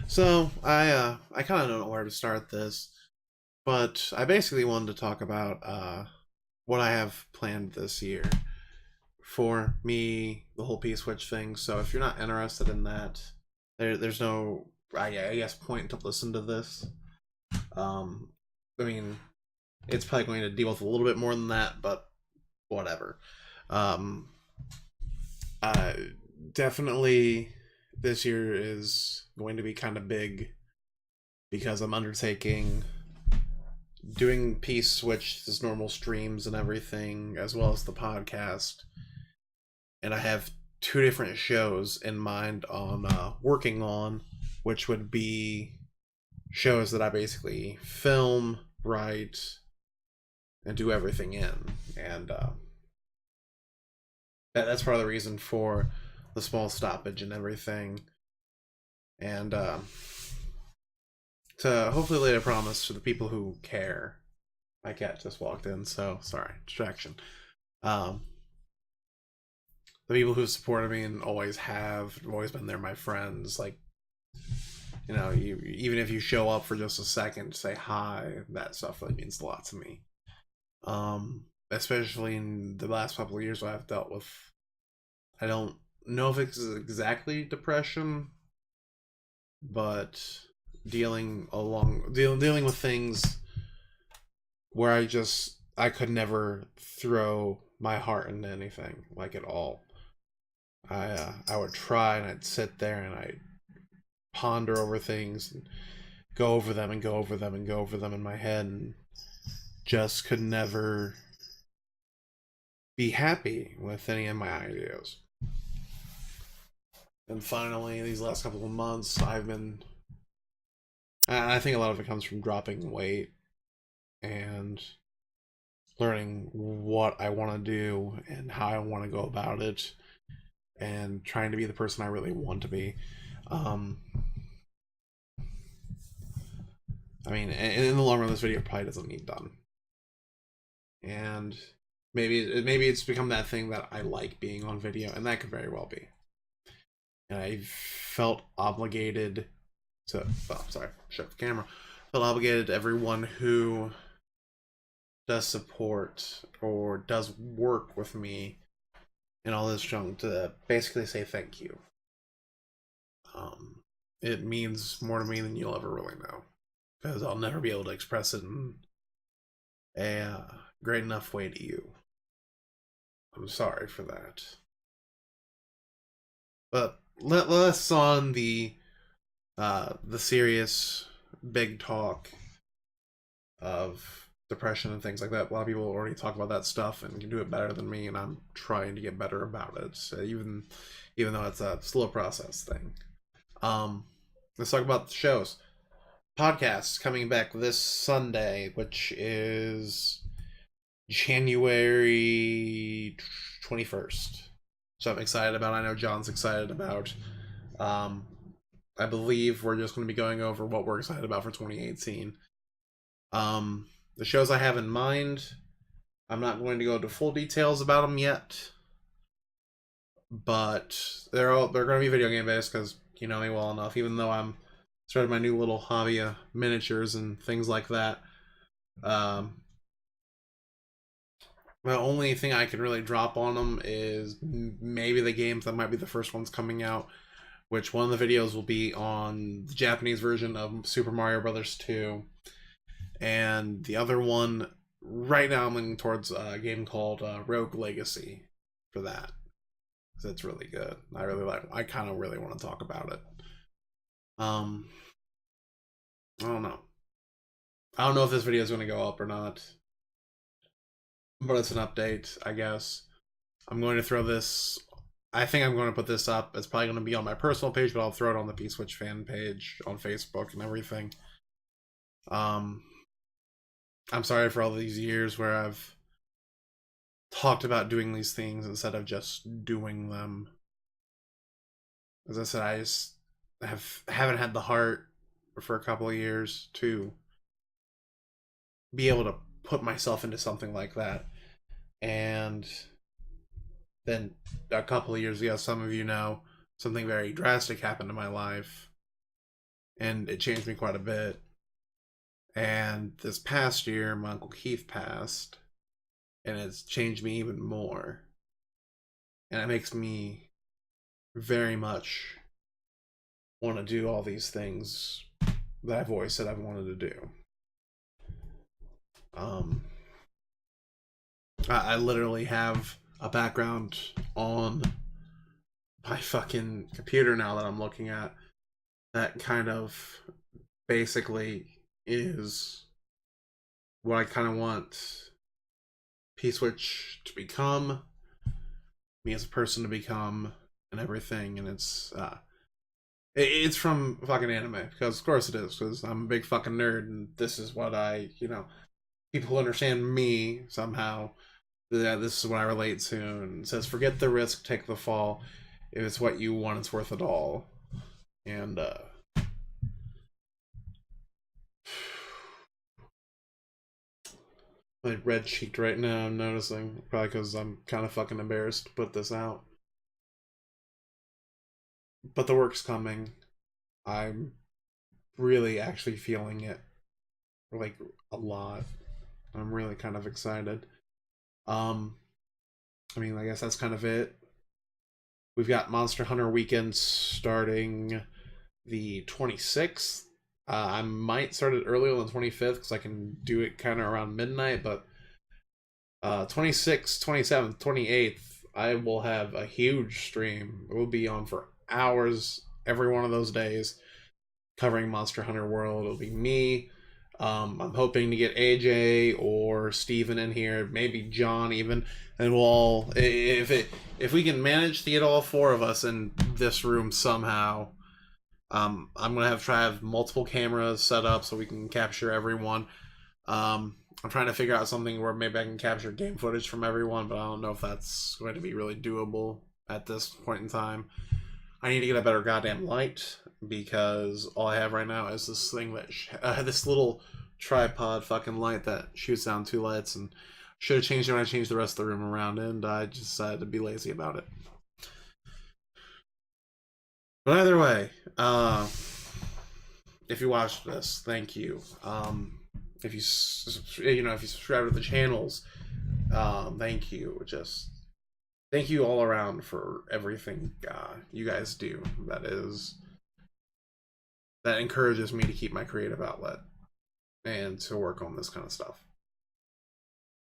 So I kind of don't know where to start this, but I basically wanted to talk about what I have planned this year for me, the whole P Switch thing. So if you're not interested in that, there's no I guess point to listen to this. Um, I mean, it's probably going to deal with a little bit more than that, but whatever. Um, uh, Definitely this year is going to be kind of big because I'm undertaking doing Peace Switch, his normal streams and everything, as well as the podcast. And I have two different shows in mind on working on, which would be shows that I basically film, write, and do everything in. And that's part of the reason for the small stoppage and everything. And to hopefully lay a promise to the people who care. My cat just walked in, so sorry, distraction. Um, the people who supported me and always have always been there, my friends. Like, even if you show up for just a second to say hi, that stuff really means a lot to me. Especially in the last couple of years, where I've dealt with. I don't know if it's exactly depression, but dealing with things where I could never throw my heart into anything like at all. I would try and I'd sit there and I'd ponder over things and go over them and go over them and go over them in my head and just could never be happy with any of my ideas. And finally, these last couple of months, I've been. I think a lot of it comes from dropping weight and learning what I want to do and how I want to go about it and trying to be the person I really want to be. Um, I mean, in the long run, this video probably doesn't need done. And maybe it's become that thing that I like being on video, and that could very well be. And I felt obligated to. Oh, sorry, shut the camera. Felt obligated to everyone who does support or does work with me and all this junk to basically say thank you. Um, it means more to me than you'll ever really know because I'll never be able to express it in a great enough way to you. I'm sorry for that. But less on the serious big talk of depression and things like that. A lot of people already talk about that stuff and can do it better than me, and I'm trying to get better about it. So even though it's a slow process thing. Um, let's talk about the shows. Podcasts coming back this Sunday, which is January 21st. So I'm excited about. I know John's excited about. Um, I believe we're just going to be going over what we're excited about for 2018. The shows I have in mind, I'm not going to go into full details about them yet, but they're going to be video game based because you know me well enough. Even though I'm started my new little hobby of miniatures and things like that. Um, the only thing I can really drop on them is maybe the games that might be the first ones coming out, which one of the videos will be on the Japanese version of Super Mario Brothers 2, and the other one right now I'm leaning towards a game called Rogue Legacy for that because it's really good. I really like. I kind of really want to talk about it. Um, I don't know. I don't know if this video is going to go up or not, but it's an update, I guess. I'm going to throw this. I think I'm going to put this up. It's probably going to be on my personal page, but I'll throw it on the P Switch fan page on Facebook and everything. Um, I'm sorry for all these years where I've talked about doing these things instead of just doing them. As I said, I just haven't had the heart for a couple of years to be able to put myself into something like that. And then a couple of years ago, some of you know, something very drastic happened in my life. and it changed me quite a bit. And this past year, my Uncle Keith passed, and it's changed me even more. And it makes me very much want to do all these things that I've always said I've wanted to do. Um, I literally have a background on my fucking computer now that I'm looking at that kind of basically is what I kind of want P-Switch to become, me as a person to become, and everything. And it's from fucking anime, because of course it is, because I'm a big fucking nerd, and this is what people who understand me somehow, yeah, this is what I relate to. And it says, forget the risk, take the fall. If it's what you want, it's worth it all. And my red cheeked right now, I'm noticing. Probably because I'm kind of fucking embarrassed to put this out. But the work's coming. I'm really actually feeling it, like, a lot. I'm really kind of excited. Um, I mean, I guess that's kind of it. We've got Monster Hunter Weekend starting the 26th. I might start it earlier on the 25th because I can do it kind of around midnight, but 26th, 27th, 28th, I will have a huge stream. It will be on for hours every one of those days covering Monster Hunter World. It'll be me. I'm hoping to get AJ or Steven in here, maybe John even, and we'll all, if we can manage to get all four of us in this room somehow. I'm gonna try to have multiple cameras set up so we can capture everyone. I'm trying to figure out something where maybe I can capture game footage from everyone, but I don't know if that's going to be really doable at this point in time. I need to get a better goddamn light, because all I have right now is this thing that this little tripod fucking light that shoots down two lights, and should have changed it when I changed the rest of the room around, and I just decided to be lazy about it. But either way, if you watched this, thank you. If you if you subscribe to the channels, thank you. Just thank you all around for everything you guys do. That encourages me to keep my creative outlet and to work on this kind of stuff.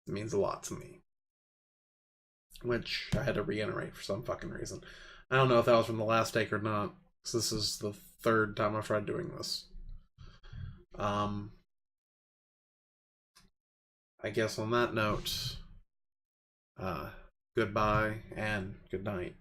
It means a lot to me, which I had to reiterate for some fucking reason. I don't know if that was from the last take or not, because this is the third time I've tried doing this. I guess on that note, goodbye and good night.